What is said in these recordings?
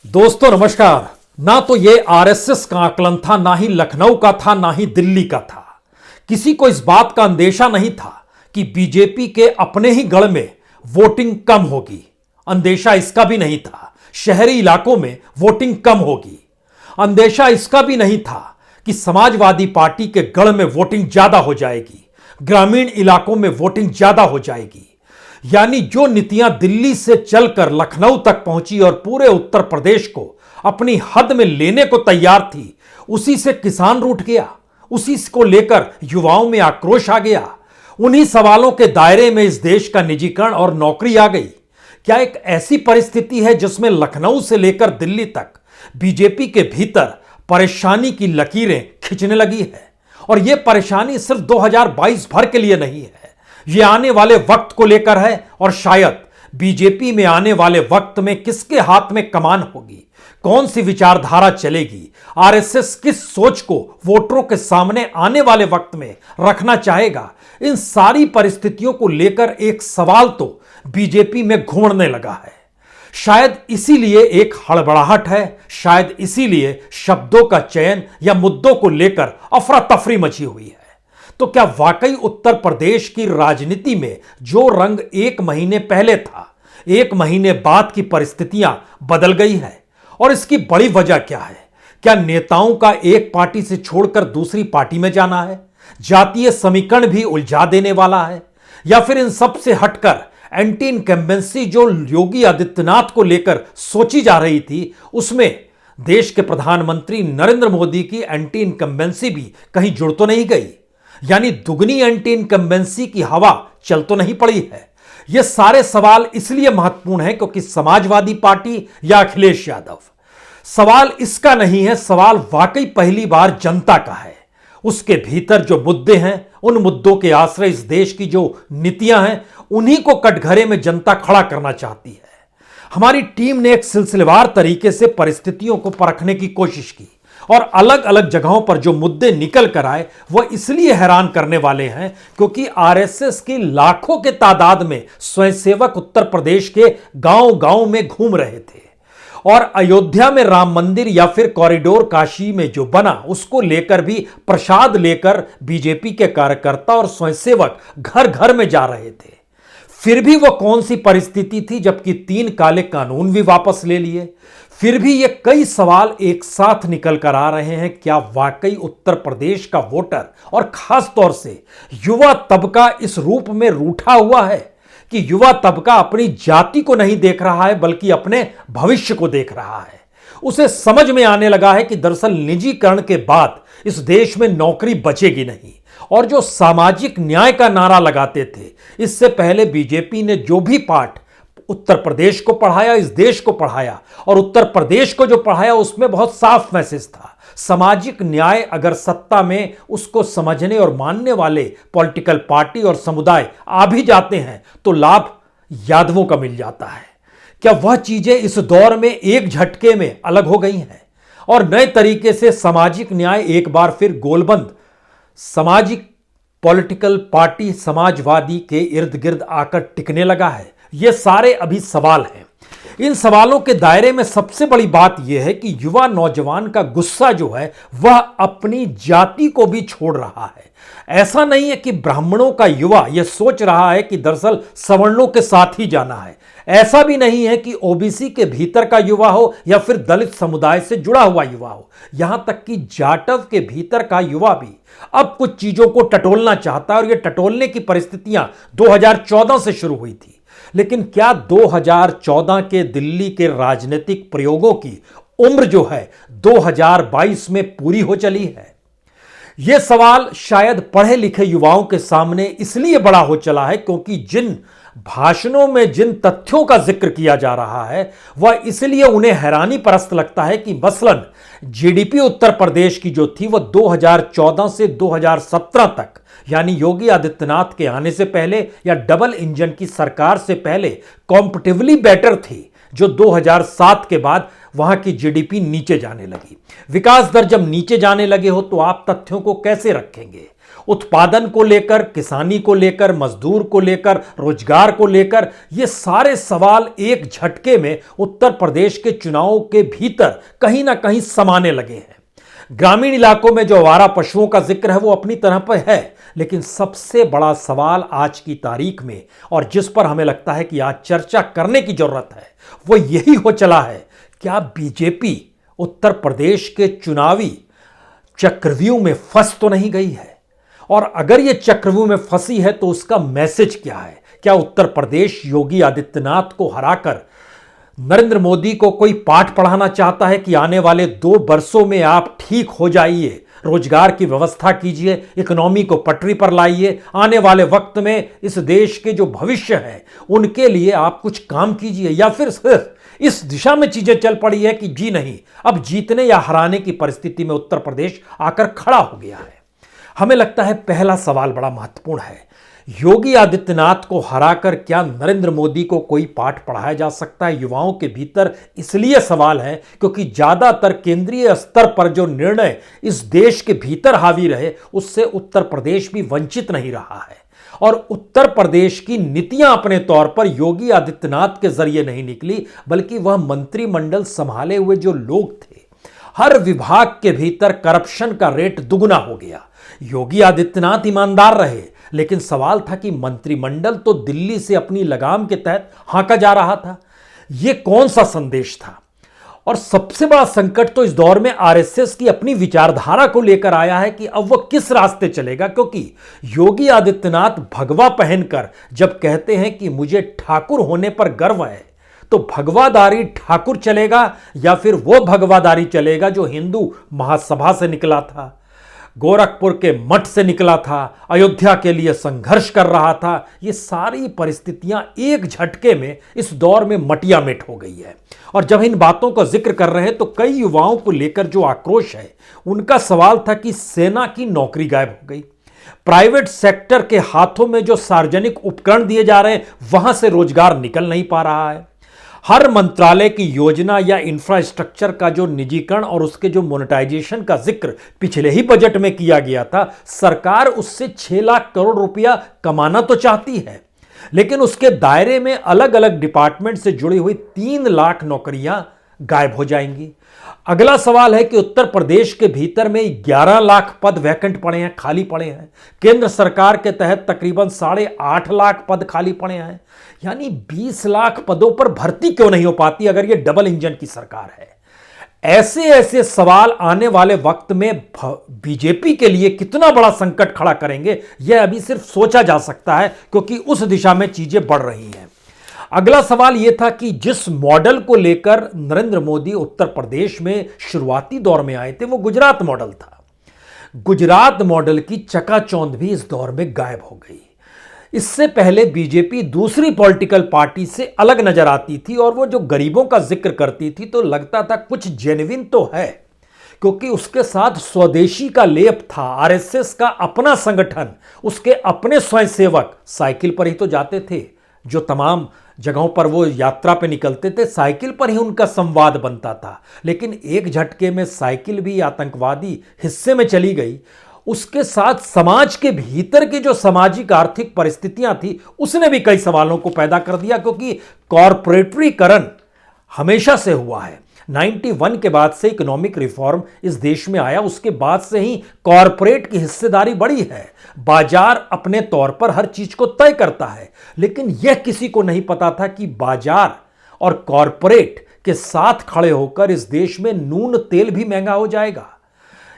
दोस्तों नमस्कार। ना तो ये आरएसएस का आकलन था, ना ही लखनऊ का था, ना ही दिल्ली का था। किसी को इस बात का अंदेशा नहीं था कि बीजेपी के अपने ही गढ़ में वोटिंग कम होगी। अंदेशा इसका भी नहीं था शहरी इलाकों में वोटिंग कम होगी। अंदेशा इसका भी नहीं था कि समाजवादी पार्टी के गढ़ में वोटिंग ज्यादा हो जाएगी, ग्रामीण इलाकों में वोटिंग ज्यादा हो जाएगी। यानी जो नीतियां दिल्ली से चलकर लखनऊ तक पहुंची और पूरे उत्तर प्रदेश को अपनी हद में लेने को तैयार थी, उसी से किसान रूठ गया, उसी को लेकर युवाओं में आक्रोश आ गया। उन्हीं सवालों के दायरे में इस देश का निजीकरण और नौकरी आ गई। क्या एक ऐसी परिस्थिति है जिसमें लखनऊ से लेकर दिल्ली तक बीजेपी के भीतर परेशानी की लकीरें खींचने लगी है? और यह परेशानी सिर्फ 2022 भर के लिए नहीं है, ये आने वाले वक्त को लेकर है। और शायद बीजेपी में आने वाले वक्त में किसके हाथ में कमान होगी, कौन सी विचारधारा चलेगी, आरएसएस किस सोच को वोटरों के सामने आने वाले वक्त में रखना चाहेगा, इन सारी परिस्थितियों को लेकर एक सवाल तो बीजेपी में घूमने लगा है। शायद इसीलिए एक हड़बड़ाहट है, शायद इसीलिए शब्दों का चयन या मुद्दों को लेकर अफरा तफरी मची हुई है। तो क्या वाकई उत्तर प्रदेश की राजनीति में जो रंग एक महीने पहले था, एक महीने बाद की परिस्थितियां बदल गई है? और इसकी बड़ी वजह क्या है? क्या नेताओं का एक पार्टी से छोड़कर दूसरी पार्टी में जाना है? जातीय समीकरण भी उलझा देने वाला है? या फिर इन सब से हटकर एंटी इनकम्बेंसी जो योगी आदित्यनाथ को लेकर सोची जा रही थी, उसमें देश के प्रधानमंत्री नरेंद्र मोदी की एंटी इनकम्बेंसी भी कहीं जुड़ तो नहीं गई? यानी दुगनी एंटी इनकम्बेंसी की हवा चल तो नहीं पड़ी है? ये सारे सवाल इसलिए महत्वपूर्ण हैं क्योंकि समाजवादी पार्टी या अखिलेश यादव, सवाल इसका नहीं है, सवाल वाकई पहली बार जनता का है। उसके भीतर जो मुद्दे हैं, उन मुद्दों के आश्रय इस देश की जो नीतियां हैं, उन्हीं को कटघरे में जनता खड़ा करना चाहती है। हमारी टीम ने एक सिलसिलेवार तरीके से परिस्थितियों को परखने की कोशिश की और अलग अलग जगहों पर जो मुद्दे निकल कर आए वह इसलिए हैरान करने वाले हैं क्योंकि आरएसएस की लाखों के तादाद में स्वयंसेवक उत्तर प्रदेश के गांव-गांव में घूम रहे थे और अयोध्या में राम मंदिर या फिर कॉरिडोर काशी में जो बना, उसको लेकर भी प्रसाद लेकर बीजेपी के कार्यकर्ता और स्वयंसेवक घर घर में जा रहे थे। फिर भी वह कौन सी परिस्थिति थी जबकि 3 काले कानून भी वापस ले लिए? फिर भी ये कई सवाल एक साथ निकल कर आ रहे हैं। क्या वाकई उत्तर प्रदेश का वोटर और खास तौर से युवा तबका इस रूप में रूठा हुआ है कि युवा तबका अपनी जाति को नहीं देख रहा है बल्कि अपने भविष्य को देख रहा है? उसे समझ में आने लगा है कि दरअसल निजीकरण के बाद इस देश में नौकरी बचेगी नहीं। और जो सामाजिक न्याय का नारा लगाते थे, इससे पहले बीजेपी ने जो भी पाठ उत्तर प्रदेश को पढ़ाया, इस देश को पढ़ाया, और उत्तर प्रदेश को जो पढ़ाया उसमें बहुत साफ मैसेज था। सामाजिक न्याय अगर सत्ता में उसको समझने और मानने वाले पॉलिटिकल पार्टी और समुदाय आ भी जाते हैं तो लाभ यादवों का मिल जाता है। क्या वह चीजें इस दौर में एक झटके में अलग हो गई हैं और नए तरीके से सामाजिक न्याय एक बार फिर गोलबंद सामाजिक पॉलिटिकल पार्टी समाजवादी के इर्द गिर्द आकर टिकने लगा है? ये सारे अभी सवाल हैं। इन सवालों के दायरे में सबसे बड़ी बात यह है कि युवा नौजवान का गुस्सा जो है वह अपनी जाति को भी छोड़ रहा है। ऐसा नहीं है कि ब्राह्मणों का युवा यह सोच रहा है कि दरअसल सवर्णों के साथ ही जाना है। ऐसा भी नहीं है कि ओबीसी के भीतर का युवा हो या फिर दलित समुदाय से जुड़ा हुआ युवा हो। यहां तक कि जाटव के भीतर का युवा भी अब कुछ चीजों को टटोलना चाहता है और यह टटोलने की परिस्थितियां 2014 से शुरू हुई थी। लेकिन क्या 2014 के दिल्ली के राजनीतिक प्रयोगों की उम्र जो है 2022 में पूरी हो चली है? यह सवाल शायद पढ़े लिखे युवाओं के सामने इसलिए बड़ा हो चला है क्योंकि जिन भाषणों में जिन तथ्यों का जिक्र किया जा रहा है वह इसलिए उन्हें हैरानी परस्त लगता है कि मसलन जीडीपी उत्तर प्रदेश की जो थी वह 2014 से 2017 तक, यानी योगी आदित्यनाथ के आने से पहले या डबल इंजन की सरकार से पहले कॉम्पिटिटिवली बेटर थी, जो 2007 के बाद वहां की जीडीपी नीचे जाने लगी। विकास दर जब नीचे जाने लगे हो तो आप तथ्यों को कैसे रखेंगे? उत्पादन को लेकर, किसानी को लेकर, मजदूर को लेकर, रोजगार को लेकर, ये सारे सवाल एक झटके में उत्तर प्रदेश के चुनावों के भीतर कहीं ना कहीं समाने लगे हैं। ग्रामीण इलाकों में जो आवारा पशुओं का जिक्र है वो अपनी तरह पर है, लेकिन सबसे बड़ा सवाल आज की तारीख में और जिस पर हमें लगता है कि आज चर्चा करने की जरूरत है वो यही हो चला है, क्या बीजेपी उत्तर प्रदेश के चुनावी चक्रव्यूह में फंस तो नहीं गई है? और अगर यह चक्रव्यूह में फंसी है तो उसका मैसेज क्या है? क्या उत्तर प्रदेश योगी आदित्यनाथ को हराकर नरेंद्र मोदी को कोई पाठ पढ़ाना चाहता है कि आने वाले 2 वर्षों में आप ठीक हो जाइए, रोजगार की व्यवस्था कीजिए, इकोनॉमी को पटरी पर लाइए, आने वाले वक्त में इस देश के जो भविष्य है उनके लिए आप कुछ काम कीजिए? या फिर सिर्फ इस दिशा में चीजें चल पड़ी है कि जी नहीं, अब जीतने या हराने की परिस्थिति में उत्तर प्रदेश आकर खड़ा हो गया है? हमें लगता है पहला सवाल बड़ा महत्वपूर्ण है। योगी आदित्यनाथ को हराकर क्या नरेंद्र मोदी को कोई पाठ पढ़ाया जा सकता है? युवाओं के भीतर इसलिए सवाल है क्योंकि ज्यादातर केंद्रीय स्तर पर जो निर्णय इस देश के भीतर हावी रहे उससे उत्तर प्रदेश भी वंचित नहीं रहा है। और उत्तर प्रदेश की नीतियां अपने तौर पर योगी आदित्यनाथ के जरिए नहीं निकली, बल्कि वह मंत्रिमंडल संभाले हुए जो लोग थे, हर विभाग के भीतर करप्शन का रेट दुगुना हो गया। योगी आदित्यनाथ ईमानदार रहे, लेकिन सवाल था कि मंत्रिमंडल तो दिल्ली से अपनी लगाम के तहत हाँका जा रहा था। यह कौन सा संदेश था? और सबसे बड़ा संकट तो इस दौर में आरएसएस की अपनी विचारधारा को लेकर आया है कि अब वह किस रास्ते चलेगा, क्योंकि योगी आदित्यनाथ भगवा पहनकर जब कहते हैं कि मुझे ठाकुर होने पर गर्व है, तो भगवादारी ठाकुर चलेगा या फिर वो भगवादारी चलेगा जो हिंदू महासभा से निकला था, गोरखपुर के मठ से निकला था, अयोध्या के लिए संघर्ष कर रहा था? ये सारी परिस्थितियां एक झटके में इस दौर में मटिया मेट हो गई है। और जब इन बातों का जिक्र कर रहे हैं तो कई युवाओं को लेकर जो आक्रोश है, उनका सवाल था कि सेना की नौकरी गायब हो गई, प्राइवेट सेक्टर के हाथों में जो सार्वजनिक उपकरण दिए जा रहे हैं वहां से रोजगार निकल नहीं पा रहा है, हर मंत्रालय की योजना या इंफ्रास्ट्रक्चर का जो निजीकरण और उसके जो मोनेटाइजेशन का जिक्र पिछले ही बजट में किया गया था, सरकार उससे 6 लाख करोड़ रुपया कमाना तो चाहती है, लेकिन उसके दायरे में अलग अलग डिपार्टमेंट से जुड़ी हुई 3 लाख नौकरियां गायब हो जाएंगी। अगला सवाल है कि उत्तर प्रदेश के भीतर में 11 लाख पद वैकेंट पड़े हैं, खाली पड़े हैं। केंद्र सरकार के तहत तकरीबन 8.5 लाख पद खाली पड़े हैं, यानी 20 लाख पदों पर भर्ती क्यों नहीं हो पाती अगर यह डबल इंजन की सरकार है? ऐसे ऐसे सवाल आने वाले वक्त में बीजेपी के लिए कितना बड़ा संकट खड़ा करेंगे, यह अभी सिर्फ सोचा जा सकता है, क्योंकि उस दिशा में चीजें बढ़ रही हैं। अगला सवाल यह था कि जिस मॉडल को लेकर नरेंद्र मोदी उत्तर प्रदेश में शुरुआती दौर में आए थे वो गुजरात मॉडल था। गुजरात मॉडल की चकाचौंध भी इस दौर में गायब हो गई। इससे पहले बीजेपी दूसरी पॉलिटिकल पार्टी से अलग नजर आती थी और वो जो गरीबों का जिक्र करती थी तो लगता था कुछ जेन्युइन तो है, क्योंकि उसके साथ स्वदेशी का लेप था। आरएसएस का अपना संगठन, उसके अपने स्वयंसेवक साइकिल पर ही तो जाते थे, जो तमाम जगहों पर वो यात्रा पे निकलते थे साइकिल पर ही उनका संवाद बनता था। लेकिन एक झटके में साइकिल भी आतंकवादी हिस्से में चली गई। उसके साथ समाज के भीतर की जो सामाजिक आर्थिक परिस्थितियां थी उसने भी कई सवालों को पैदा कर दिया, क्योंकि कॉरपोरेटरीकरण हमेशा से हुआ है। 91 के बाद से इकोनॉमिक रिफॉर्म इस देश में आया, उसके बाद से ही कॉरपोरेट की हिस्सेदारी बढ़ी है। बाजार अपने तौर पर हर चीज को तय करता है, लेकिन यह किसी को नहीं पता था कि बाजार और कॉरपोरेट के साथ खड़े होकर इस देश में नून तेल भी महंगा हो जाएगा।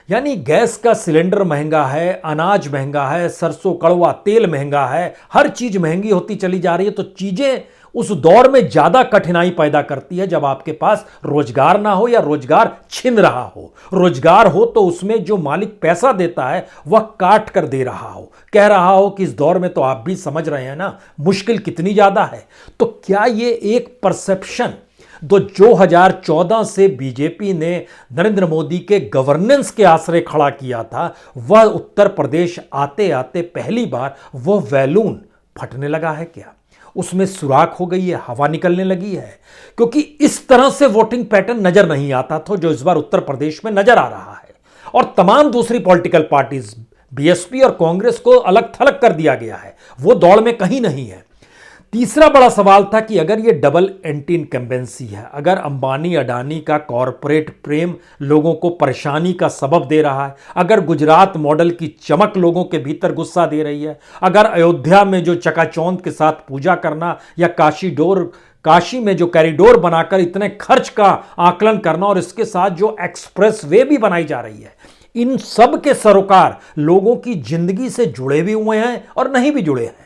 यानी गैस का सिलेंडर महंगा है, अनाज महंगा है, सरसों कड़वा तेल महंगा है, हर चीज महंगी होती चली जा रही है। तो चीजें उस दौर में ज्यादा कठिनाई पैदा करती है जब आपके पास रोजगार ना हो या रोजगार छिन रहा हो। रोजगार हो तो उसमें जो मालिक पैसा देता है वह काट कर दे रहा हो, कह रहा हो कि इस दौर में तो आप भी समझ रहे हैं ना मुश्किल कितनी ज्यादा है। तो क्या ये एक परसेप्शन जो 2014 से बीजेपी ने नरेंद्र मोदी के गवर्नेंस के आश्रय खड़ा किया था, वह उत्तर प्रदेश आते आते पहली बार वह बैलून फटने लगा है क्या? उसमें सुराख हो गई है, हवा निकलने लगी है, क्योंकि इस तरह से वोटिंग पैटर्न नजर नहीं आता था जो इस बार उत्तर प्रदेश में नजर आ रहा है। और तमाम दूसरी पॉलिटिकल पार्टीज बीएसपी और कांग्रेस को अलग थलग कर दिया गया है, वो दौड़ में कहीं नहीं है। तीसरा बड़ा सवाल था कि अगर ये डबल एंटी इनकम्बेंसी है, अगर अंबानी अडानी का कॉरपोरेट प्रेम लोगों को परेशानी का सबब दे रहा है, अगर गुजरात मॉडल की चमक लोगों के भीतर गुस्सा दे रही है, अगर अयोध्या में जो चकाचौंध के साथ पूजा करना या काशी में जो कॉरिडोर बनाकर इतने खर्च का आकलन करना और इसके साथ जो एक्सप्रेस वे भी बनाई जा रही है, इन सब के सरोकार लोगों की जिंदगी से जुड़े भी हुए हैं और नहीं भी जुड़े हैं।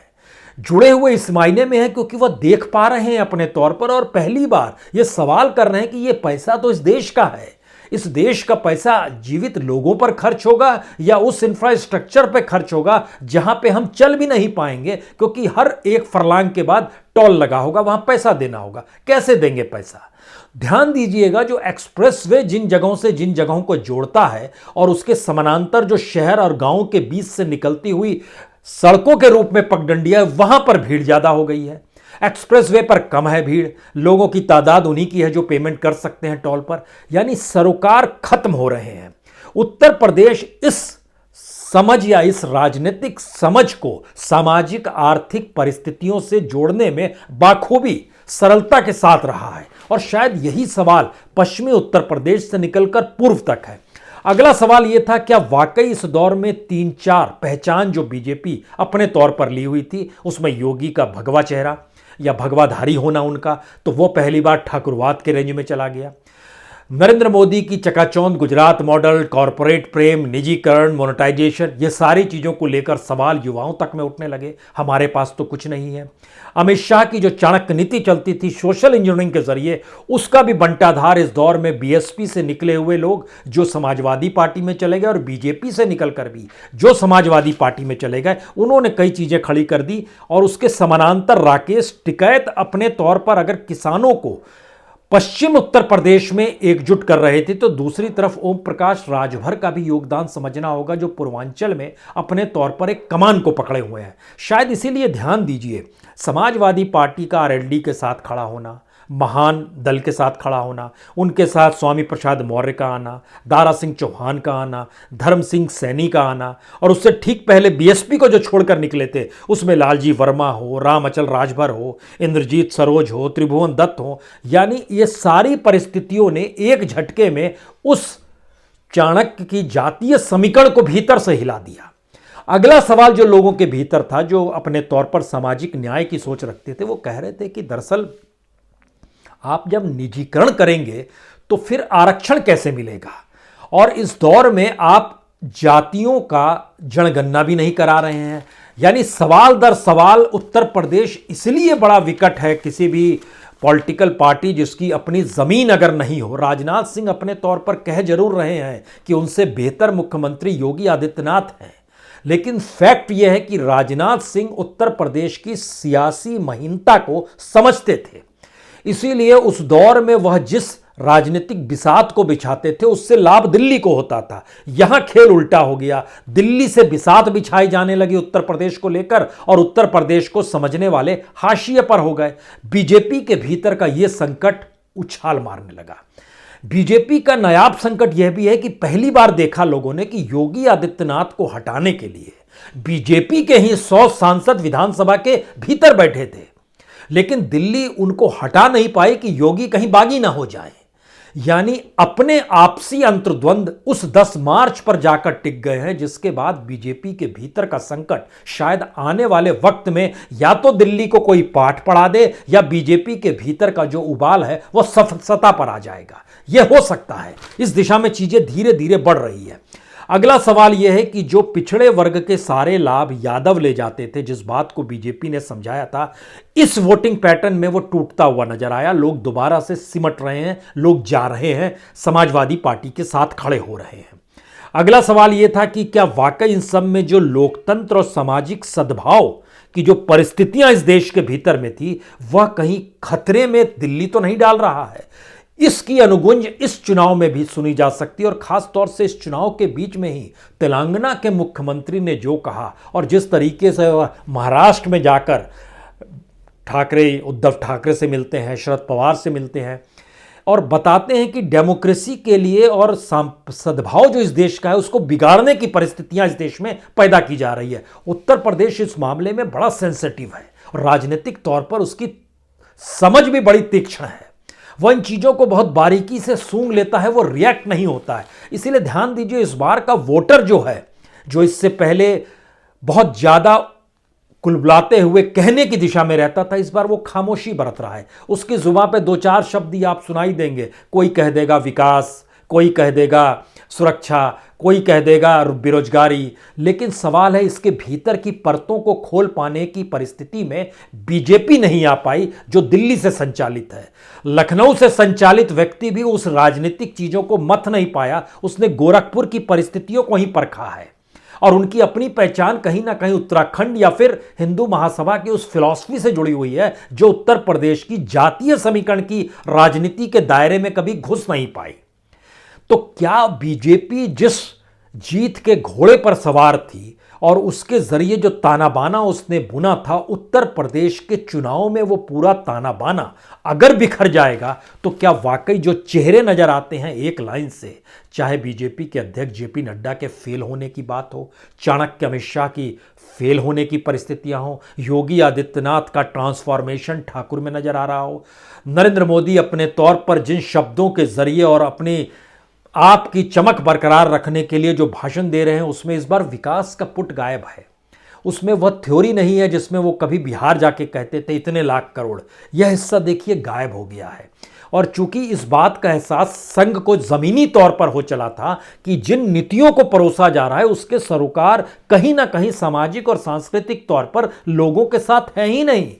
जुड़े हुए इस मायने में है क्योंकि वह देख पा रहे हैं अपने तौर पर और पहली बार यह सवाल कर रहे हैं कि यह पैसा तो इस देश का है, इस देश का पैसा जीवित लोगों पर खर्च होगा या उस इंफ्रास्ट्रक्चर पर खर्च होगा जहां पे हम चल भी नहीं पाएंगे क्योंकि हर एक फरलांग के बाद टोल लगा होगा, वहां पैसा देना होगा। कैसे देंगे पैसा? ध्यान दीजिएगा, जो एक्सप्रेसवे जिन जगहों से जिन जगहों को जोड़ता है और उसके समानांतर जो शहर और गांव के बीच से निकलती हुई सड़कों के रूप में पगडंडियां, वहां पर भीड़ ज्यादा हो गई है। एक्सप्रेसवे पर कम है भीड़, लोगों की तादाद उन्हीं की है जो पेमेंट कर सकते हैं टोल पर, यानी सरोकार खत्म हो रहे हैं। उत्तर प्रदेश इस समझ या इस राजनीतिक समझ को सामाजिक आर्थिक परिस्थितियों से जोड़ने में बाखूबी सरलता के साथ रहा है और शायद यही सवाल पश्चिमी उत्तर प्रदेश से निकलकर पूर्व तक है। अगला सवाल यह था, क्या वाकई इस दौर में 3-4 पहचान जो बीजेपी अपने तौर पर ली हुई थी, उसमें योगी का भगवा चेहरा या भगवाधारी होना उनका, तो वो पहली बार ठाकुरवाद के रेंज में चला गया। नरेंद्र मोदी की चकाचौंध गुजरात मॉडल, कॉरपोरेट प्रेम, निजीकरण, मोनेटाइजेशन, ये सारी चीज़ों को लेकर सवाल युवाओं तक में उठने लगे, हमारे पास तो कुछ नहीं है। अमित शाह की जो चाणक्य नीति चलती थी सोशल इंजीनियरिंग के जरिए, उसका भी बंटाधार इस दौर में बीएसपी से निकले हुए लोग जो समाजवादी पार्टी में चले गए और बीजेपी से निकलकर भी जो समाजवादी पार्टी में चले गए, उन्होंने कई चीज़ें खड़ी कर दी। और उसके समानांतर राकेश टिकैत अपने तौर पर अगर किसानों को पश्चिम उत्तर प्रदेश में एकजुट कर रहे थे, तो दूसरी तरफ ओम प्रकाश राजभर का भी योगदान समझना होगा, जो पूर्वांचल में अपने तौर पर एक कमान को पकड़े हुए हैं। शायद इसीलिए ध्यान दीजिए, समाजवादी पार्टी का आरएलडी के साथ खड़ा होना, महान दल के साथ खड़ा होना, उनके साथ स्वामी प्रसाद मौर्य का आना, दारा सिंह चौहान का आना, धर्म सिंह सैनी का आना, और उससे ठीक पहले बीएसपी को जो छोड़कर निकले थे उसमें लालजी वर्मा हो, राम अचल राजभर हो, इंद्रजीत सरोज हो, त्रिभुवन दत्त हो, यानी ये सारी परिस्थितियों ने एक झटके में उस चाणक्य की जातीय समीकरण को भीतर से हिला दिया। अगला सवाल जो लोगों के भीतर था, जो अपने तौर पर सामाजिक न्याय की सोच रखते थे, वो कह रहे थे कि दरअसल आप जब निजीकरण करेंगे तो फिर आरक्षण कैसे मिलेगा, और इस दौर में आप जातियों का जनगणना भी नहीं करा रहे हैं। यानी सवाल दर सवाल उत्तर प्रदेश इसलिए बड़ा विकट है किसी भी पॉलिटिकल पार्टी जिसकी अपनी जमीन अगर नहीं हो। राजनाथ सिंह अपने तौर पर कह जरूर रहे हैं कि उनसे बेहतर मुख्यमंत्री योगी आदित्यनाथ हैं, लेकिन फैक्ट यह है कि राजनाथ सिंह उत्तर प्रदेश की सियासी महीनता को समझते थे, इसीलिए उस दौर में वह जिस राजनीतिक बिसात को बिछाते थे उससे लाभ दिल्ली को होता था। यहां खेल उल्टा हो गया, दिल्ली से बिसात बिछाई जाने लगी उत्तर प्रदेश को लेकर और उत्तर प्रदेश को समझने वाले हाशिए पर हो गए। बीजेपी के भीतर का यह संकट उछाल मारने लगा। बीजेपी का नायाब संकट यह भी है कि पहली बार देखा लोगों ने कि योगी आदित्यनाथ को हटाने के लिए बीजेपी के ही 100 सांसद विधानसभा के भीतर बैठे थे, लेकिन दिल्ली उनको हटा नहीं पाई कि योगी कहीं बागी ना हो जाए। यानी अपने आपसी अंतर्द्वंद उस 10 मार्च पर जाकर टिक गए हैं, जिसके बाद बीजेपी के भीतर का संकट शायद आने वाले वक्त में या तो दिल्ली को कोई पाठ पढ़ा दे या बीजेपी के भीतर का जो उबाल है वह सता पर आ जाएगा। यह हो सकता है, इस दिशा में चीजें धीरे धीरे बढ़ रही है। अगला सवाल यह है कि जो पिछड़े वर्ग के सारे लाभ यादव ले जाते थे, जिस बात को बीजेपी ने समझाया था, इस वोटिंग पैटर्न में वो टूटता हुआ नजर आया। लोग दोबारा से सिमट रहे हैं, लोग जा रहे हैं, समाजवादी पार्टी के साथ खड़े हो रहे हैं। अगला सवाल यह था कि क्या वाकई इन सब में जो लोकतंत्र और सामाजिक सद्भाव की जो परिस्थितियां इस देश के भीतर में थी, वह कहीं खतरे में दिल्ली तो नहीं डाल रहा है। इसकी अनुगुंज इस चुनाव में भी सुनी जा सकती है, और खास तौर से इस चुनाव के बीच में ही तेलंगाना के मुख्यमंत्री ने जो कहा और जिस तरीके से महाराष्ट्र में जाकर उद्धव ठाकरे से मिलते हैं, शरद पवार से मिलते हैं, और बताते हैं कि डेमोक्रेसी के लिए और सद्भाव जो इस देश का है उसको बिगाड़ने की परिस्थितियां इस देश में पैदा की जा रही है। उत्तर प्रदेश इस मामले में बड़ा सेंसिटिव है और राजनीतिक तौर पर उसकी समझ भी बड़ी तीक्ष्ण है। वह इन चीजों को बहुत बारीकी से सूंघ लेता है, वो रिएक्ट नहीं होता है। इसीलिए ध्यान दीजिए, इस बार का वोटर जो है, जो इससे पहले बहुत ज्यादा कुलबुलाते हुए कहने की दिशा में रहता था, इस बार वो खामोशी बरत रहा है। उसकी जुबान पे दो चार शब्द ही आप सुनाई देंगे। कोई कह देगा विकास, कोई कह देगा सुरक्षा, कोई कह देगा बेरोजगारी, लेकिन सवाल है इसके भीतर की परतों को खोल पाने की परिस्थिति में बीजेपी नहीं आ पाई, जो दिल्ली से संचालित है। लखनऊ से संचालित व्यक्ति भी उस राजनीतिक चीजों को मथ नहीं पाया, उसने गोरखपुर की परिस्थितियों को ही परखा है और उनकी अपनी पहचान कहीं ना कहीं उत्तराखंड या फिर हिंदू महासभा की उस फिलॉसफी से जुड़ी हुई है, जो उत्तर प्रदेश की जातीय समीकरण की राजनीति के दायरे में कभी घुस नहीं पाई। तो क्या बीजेपी जिस जीत के घोड़े पर सवार थी और उसके जरिए जो ताना बाना उसने बुना था, उत्तर प्रदेश के चुनाव में वो पूरा ताना बाना अगर बिखर जाएगा तो क्या वाकई जो चेहरे नजर आते हैं एक लाइन से, चाहे बीजेपी के अध्यक्ष जेपी नड्डा के फेल होने की बात हो, चाणक्य अमित शाह की फेल होने की परिस्थितियां हो, योगी आदित्यनाथ का ट्रांसफॉर्मेशन ठाकुर में नजर आ रहा हो, नरेंद्र मोदी अपने तौर पर जिन शब्दों के जरिए और अपनी आपकी चमक बरकरार रखने के लिए जो भाषण दे रहे हैं, उसमें इस बार विकास का पुट गायब है। उसमें वह थ्योरी नहीं है जिसमें वो कभी बिहार जाके कहते थे इतने लाख करोड़। यह हिस्सा देखिए गायब हो गया है। और चूंकि इस बात का एहसास संघ को जमीनी तौर पर हो चला था कि जिन नीतियों को परोसा जा रहा है उसके सरोकार कहीं ना कहीं सामाजिक और सांस्कृतिक तौर पर लोगों के साथ है ही नहीं,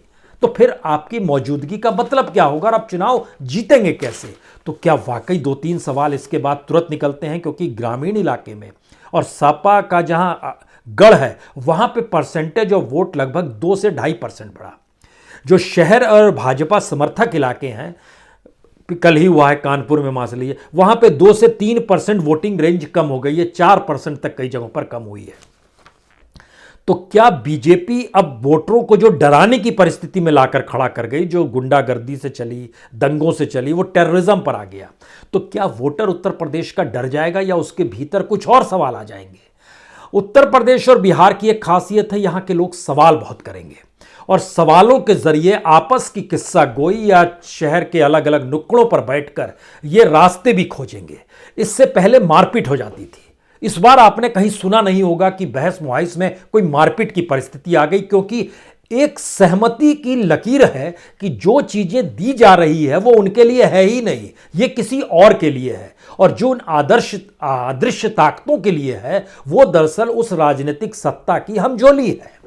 तो फिर आपकी मौजूदगी का मतलब क्या होगा और आप चुनाव जीतेंगे कैसे? तो क्या वाकई दो तीन सवाल इसके बाद तुरंत निकलते हैं, क्योंकि ग्रामीण इलाके में और सपा का जहां गढ़ है वहां पे परसेंटेज ऑफ वोट लगभग 2 से 2.5% बढ़ा। जो शहर और भाजपा समर्थक इलाके हैं, कल ही हुआ है कानपुर में, मान लीजिए वहां पे 2 से 3% वोटिंग रेंज कम हो गई है, 4% तक कई जगहों पर कम हुई है। तो क्या बीजेपी अब वोटरों को जो डराने की परिस्थिति में लाकर खड़ा कर गई, जो गुंडागर्दी से चली, दंगों से चली, वो टेररिज्म पर आ गया, तो क्या वोटर उत्तर प्रदेश का डर जाएगा या उसके भीतर कुछ और सवाल आ जाएंगे? उत्तर प्रदेश और बिहार की एक खासियत है, यहां के लोग सवाल बहुत करेंगे और सवालों के जरिए आपस की किस्सा गोई या शहर के अलग अलग नुक्कड़ों पर बैठकर ये रास्ते भी खोजेंगे। इससे पहले मारपीट हो जाती थी, इस बार आपने कहीं सुना नहीं होगा कि बहस मुहाइस में कोई मारपीट की परिस्थिति आ गई, क्योंकि एक सहमति की लकीर है कि जो चीजें दी जा रही है वो उनके लिए है ही नहीं, ये किसी और के लिए है, और जो उन अदृश्य ताकतों के लिए है वो दरअसल उस राजनीतिक सत्ता की हमजोली है।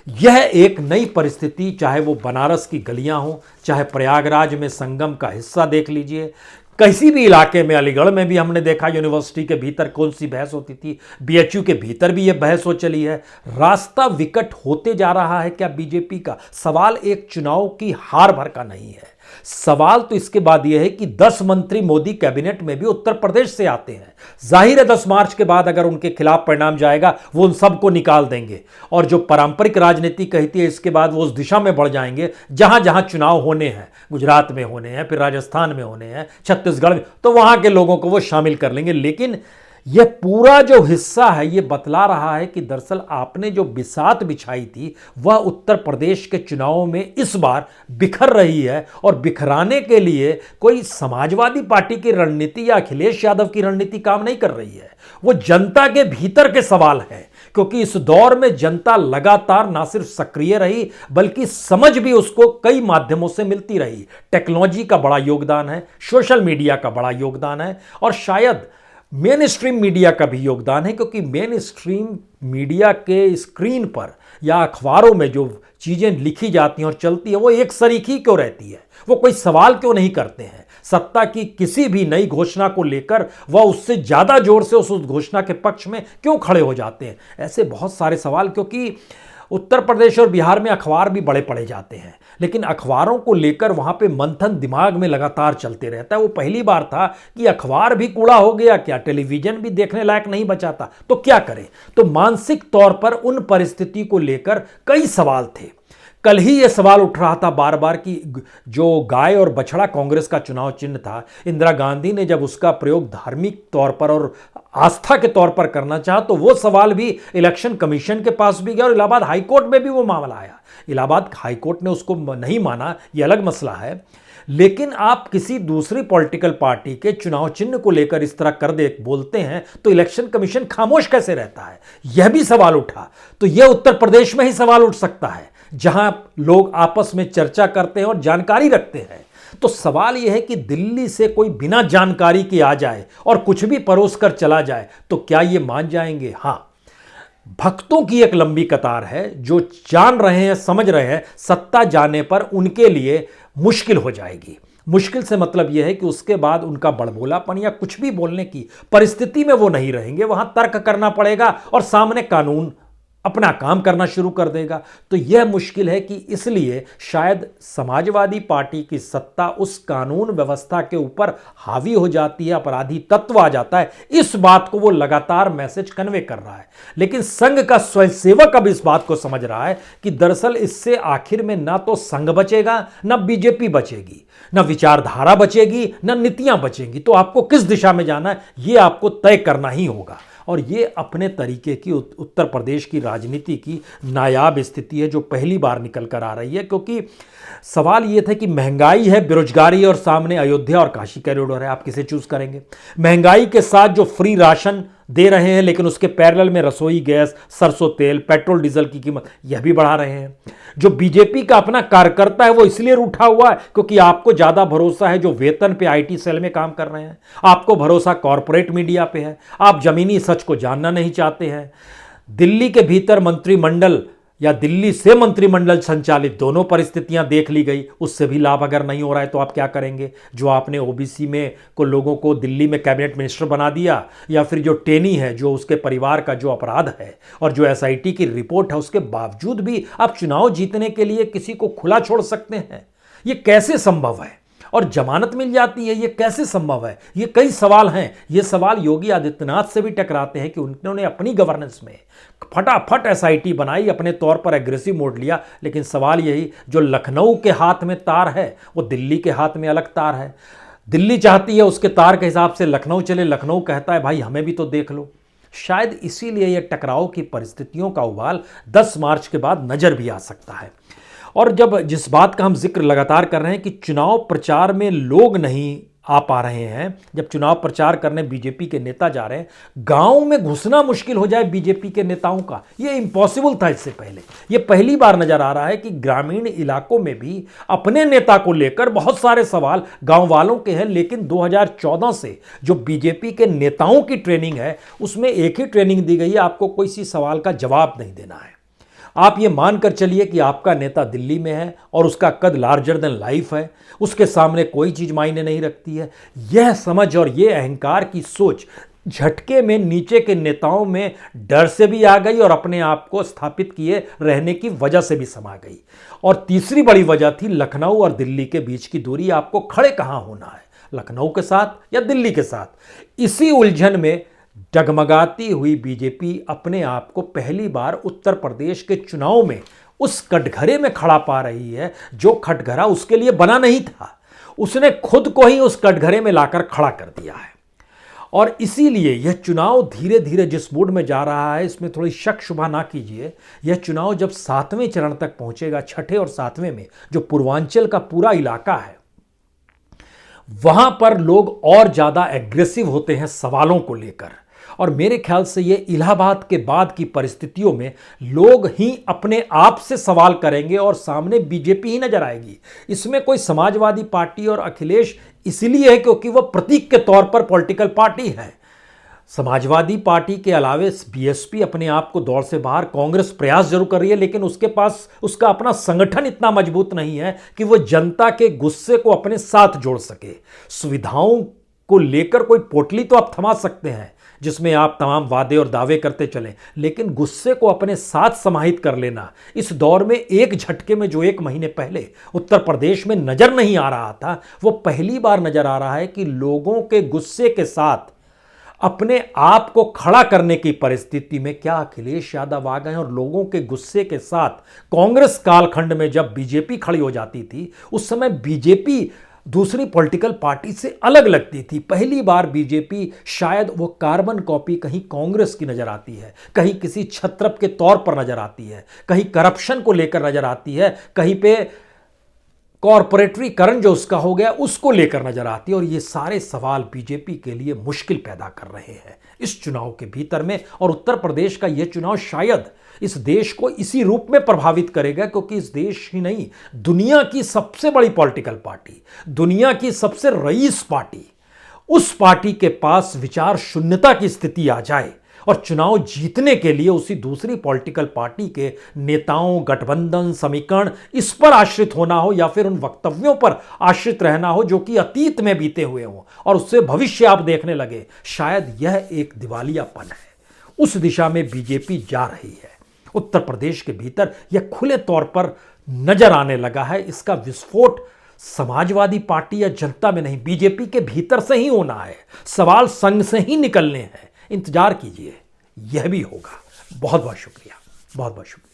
यह एक नई परिस्थिति, चाहे वो बनारस की गलियां हो, चाहे प्रयागराज में संगम का हिस्सा देख लीजिए, किसी भी इलाके में, अलीगढ़ में भी हमने देखा यूनिवर्सिटी के भीतर कौन सी बहस होती थी, बीएचयू के भीतर भी यह बहस हो चली है। रास्ता विकट होते जा रहा है क्या बीजेपी का? सवाल एक चुनाव की हार भर का नहीं है, सवाल तो इसके बाद यह है कि 10 मंत्री मोदी कैबिनेट में भी उत्तर प्रदेश से आते हैं। जाहिर है 10 मार्च के बाद अगर उनके खिलाफ परिणाम जाएगा वो उन सबको निकाल देंगे, और जो पारंपरिक राजनीति कहती है इसके बाद वो उस दिशा में बढ़ जाएंगे जहां जहां चुनाव होने हैं, गुजरात में होने हैं, फिर राजस्थान में होने हैं, छत्तीसगढ़ में, तो वहां के लोगों को वो शामिल कर लेंगे। लेकिन यह पूरा जो हिस्सा है ये बतला रहा है कि दरअसल आपने जो बिसात बिछाई थी वह उत्तर प्रदेश के चुनावों में इस बार बिखर रही है, और बिखराने के लिए कोई समाजवादी पार्टी की रणनीति या अखिलेश यादव की रणनीति काम नहीं कर रही है, वो जनता के भीतर के सवाल है। क्योंकि इस दौर में जनता लगातार ना सिर्फ सक्रिय रही बल्कि समझ भी उसको कई माध्यमों से मिलती रही। टेक्नोलॉजी का बड़ा योगदान है, सोशल मीडिया का बड़ा योगदान है, और शायद मेन स्ट्रीम मीडिया का भी योगदान है, क्योंकि मेन स्ट्रीम मीडिया के स्क्रीन पर या अखबारों में जो चीज़ें लिखी जाती हैं और चलती है वो एक सरीखी क्यों रहती है, वो कोई सवाल क्यों नहीं करते हैं। सत्ता की किसी भी नई घोषणा को लेकर वह उससे ज़्यादा जोर से उस घोषणा के पक्ष में क्यों खड़े हो जाते हैं, ऐसे बहुत सारे सवाल। क्योंकि उत्तर प्रदेश और बिहार में अखबार भी बड़े पढ़े जाते हैं, लेकिन अखबारों को लेकर वहां पे मंथन दिमाग में लगातार चलते रहता है। वो पहली बार था कि अखबार भी कूड़ा हो गया, क्या टेलीविजन भी देखने लायक नहीं बचा था, तो क्या करें। तो मानसिक तौर पर उन परिस्थिति को लेकर कई सवाल थे कल ही यह सवाल उठ रहा था बार बार कि जो गाय और बछड़ा कांग्रेस का चुनाव चिन्ह था, इंदिरा गांधी ने जब उसका प्रयोग धार्मिक तौर पर और आस्था के तौर पर करना चाहा तो वो सवाल भी इलेक्शन कमीशन के पास भी गया और इलाहाबाद हाईकोर्ट में भी वो मामला आया। इलाहाबाद हाईकोर्ट ने उसको नहीं माना, यह अलग मसला है, लेकिन आप किसी दूसरी पॉलिटिकल पार्टी के चुनाव चिन्ह को लेकर इस तरह कर दे बोलते हैं तो इलेक्शन कमीशन खामोश कैसे रहता है, यह भी सवाल उठा। तो यह उत्तर प्रदेश में ही सवाल उठ सकता है जहां लोग आपस में चर्चा करते हैं और जानकारी रखते हैं। तो सवाल यह है कि दिल्ली से कोई बिना जानकारी के आ जाए और कुछ भी परोस कर चला जाए तो क्या ये मान जाएंगे? हां, भक्तों की एक लंबी कतार है जो जान रहे हैं, समझ रहे हैं सत्ता जाने पर उनके लिए मुश्किल हो जाएगी। मुश्किल से मतलब यह है कि उसके बाद उनका बड़बोलापन या कुछ भी बोलने की परिस्थिति में वो नहीं रहेंगे, वहां तर्क करना पड़ेगा और सामने कानून अपना काम करना शुरू कर देगा। तो यह मुश्किल है कि इसलिए शायद समाजवादी पार्टी की सत्ता उस कानून व्यवस्था के ऊपर हावी हो जाती है, अपराधी तत्व आ जाता है। इस बात को वो लगातार मैसेज कन्वे कर रहा है, लेकिन संघ का स्वयंसेवक अब इस बात को समझ रहा है कि दरअसल इससे आखिर में ना तो संघ बचेगा, ना बीजेपी बचेगी, ना विचारधारा बचेगी, ना नीतियां बचेंगी। तो आपको किस दिशा में जाना है यह आपको तय करना ही होगा। और ये अपने तरीके की उत्तर प्रदेश की राजनीति की नायाब स्थिति है जो पहली बार निकल कर आ रही है, क्योंकि सवाल ये था कि महंगाई है, बेरोजगारी और सामने अयोध्या और काशी कॉरिडोर है, आप किसे चूज करेंगे? महंगाई के साथ जो फ्री राशन दे रहे हैं लेकिन उसके पैरेलल में रसोई गैस, सरसों तेल, पेट्रोल डीजल की कीमत यह भी बढ़ा रहे हैं। जो बीजेपी का अपना कार्यकर्ता है वो इसलिए रूठा हुआ है क्योंकि आपको ज्यादा भरोसा है जो वेतन पे आईटी सेल में काम कर रहे हैं, आपको भरोसा कॉरपोरेट मीडिया पे है, आप जमीनी सच को जानना नहीं चाहते हैं। दिल्ली के भीतर मंत्रिमंडल या दिल्ली से मंत्रिमंडल संचालित दोनों परिस्थितियां देख ली गई, उससे भी लाभ अगर नहीं हो रहा है तो आप क्या करेंगे? जो आपने ओबीसी में को लोगों को दिल्ली में कैबिनेट मिनिस्टर बना दिया, या फिर जो टेनी है जो उसके परिवार का जो अपराध है और जो एसआईटी की रिपोर्ट है उसके बावजूद भी आप चुनाव जीतने के लिए किसी को खुला छोड़ सकते हैं? ये कैसे संभव है? और जमानत मिल जाती है, ये कैसे संभव है? ये कई सवाल हैं। ये सवाल योगी आदित्यनाथ से भी टकराते हैं कि उन्होंने अपनी गवर्नेंस में फटाफट एसआईटी बनाई, अपने तौर पर एग्रेसिव मोड लिया, लेकिन सवाल यही, जो लखनऊ के हाथ में तार है वो दिल्ली के हाथ में अलग तार है। दिल्ली चाहती है उसके तार के हिसाब से लखनऊ चले, लखनऊ कहता है भाई हमें भी तो देख लो। शायद इसीलिए यह टकराव की परिस्थितियों का उबाल 10 मार्च के बाद नजर भी आ सकता है। और जब जिस बात का हम जिक्र लगातार कर रहे हैं कि चुनाव प्रचार में लोग नहीं आ पा रहे हैं, जब चुनाव प्रचार करने बीजेपी के नेता जा रहे हैं, गांव में घुसना मुश्किल हो जाए बीजेपी के नेताओं का, यह इम्पॉसिबल था इससे पहले। यह पहली बार नजर आ रहा है कि ग्रामीण इलाकों में भी अपने नेता को लेकर बहुत सारे सवाल गांव वालों के हैं, लेकिन 2014 से जो बीजेपी के नेताओं की ट्रेनिंग है उसमें एक ही ट्रेनिंग दी गई है, आपको कोई सी सवाल का जवाब नहीं देना है। आप ये मानकर चलिए कि आपका नेता दिल्ली में है और उसका कद लार्जर देन लाइफ है, उसके सामने कोई चीज मायने नहीं रखती है। यह समझ और यह अहंकार की सोच झटके में नीचे के नेताओं में डर से भी आ गई और अपने आप को स्थापित किए रहने की वजह से भी समा गई। और तीसरी बड़ी वजह थी लखनऊ और दिल्ली के बीच की दूरी, आपको खड़े कहां होना है, लखनऊ के साथ या दिल्ली के साथ। इसी उलझन में डगमगाती हुई बीजेपी अपने आप को पहली बार उत्तर प्रदेश के चुनाव में उस कटघरे में खड़ा पा रही है जो कटघरा उसके लिए बना नहीं था, उसने खुद को ही उस कटघरे में लाकर खड़ा कर दिया है। और इसीलिए यह चुनाव धीरे धीरे जिस मूड में जा रहा है इसमें थोड़ी शक शुबा ना कीजिए। यह चुनाव जब 7वें चरण तक पहुंचेगा, 6ठे और 7वें में, जो पूर्वांचल का पूरा इलाका है वहां पर लोग और ज्यादा एग्रेसिव होते हैं सवालों को लेकर। और मेरे ख्याल से ये इलाहाबाद के बाद की परिस्थितियों में लोग ही अपने आप से सवाल करेंगे और सामने बीजेपी ही नजर आएगी। इसमें कोई समाजवादी पार्टी और अखिलेश इसलिए है क्योंकि वह प्रतीक के तौर पर पॉलिटिकल पार्टी है। समाजवादी पार्टी के अलावे बीएसपी अपने आप को दौर से बाहर, कांग्रेस प्रयास जरूर कर रही है लेकिन उसके पास उसका अपना संगठन इतना मजबूत नहीं है कि वह जनता के गुस्से को अपने साथ जोड़ सके। सुविधाओं को लेकर कोई पोटली तो आप थमा सकते हैं जिसमें आप तमाम वादे और दावे करते चलें, लेकिन गुस्से को अपने साथ समाहित कर लेना इस दौर में एक झटके में जो 1 महीने पहले उत्तर प्रदेश में नजर नहीं आ रहा था, वो पहली बार नजर आ रहा है कि लोगों के गुस्से के साथ अपने आप को खड़ा करने की परिस्थिति में क्या अखिलेश यादव आ गए? और लोगों के गुस्से के साथ कांग्रेस कालखंड में जब बीजेपी खड़ी हो जाती थी, उस समय बीजेपी दूसरी पॉलिटिकल पार्टी से अलग लगती थी। पहली बार बीजेपी शायद वो कार्बन कॉपी कहीं कांग्रेस की नजर आती है, कहीं किसी छत्रप के तौर पर नजर आती है, कहीं करप्शन को लेकर नजर आती है, कहीं पे कॉरपोरेटरीकरण जो उसका हो गया उसको लेकर नजर आती है। और ये सारे सवाल बीजेपी के लिए मुश्किल पैदा कर रहे हैं इस चुनाव के भीतर में। और उत्तर प्रदेश का यह चुनाव शायद इस देश को इसी रूप में प्रभावित करेगा, क्योंकि इस देश ही नहीं, दुनिया की सबसे बड़ी पॉलिटिकल पार्टी, दुनिया की सबसे रईस पार्टी, उस पार्टी के पास विचार शून्यता की स्थिति आ जाए और चुनाव जीतने के लिए उसी दूसरी पॉलिटिकल पार्टी के नेताओं, गठबंधन, समीकरण, इस पर आश्रित होना हो या फिर उन वक्तव्यों पर आश्रित रहना हो जो कि अतीत में बीते हुए हों और उससे भविष्य आप देखने लगे, शायद यह एक दिवालियापन है। उस दिशा में बीजेपी जा रही है। उत्तर प्रदेश के भीतर यह खुले तौर पर नजर आने लगा है। इसका विस्फोट समाजवादी पार्टी या जनता में नहीं, बीजेपी के भीतर से ही होना है। सवाल संघ से ही निकलने हैं। इंतजार कीजिए, यह भी होगा। बहुत बहुत शुक्रिया, बहुत बहुत शुक्रिया।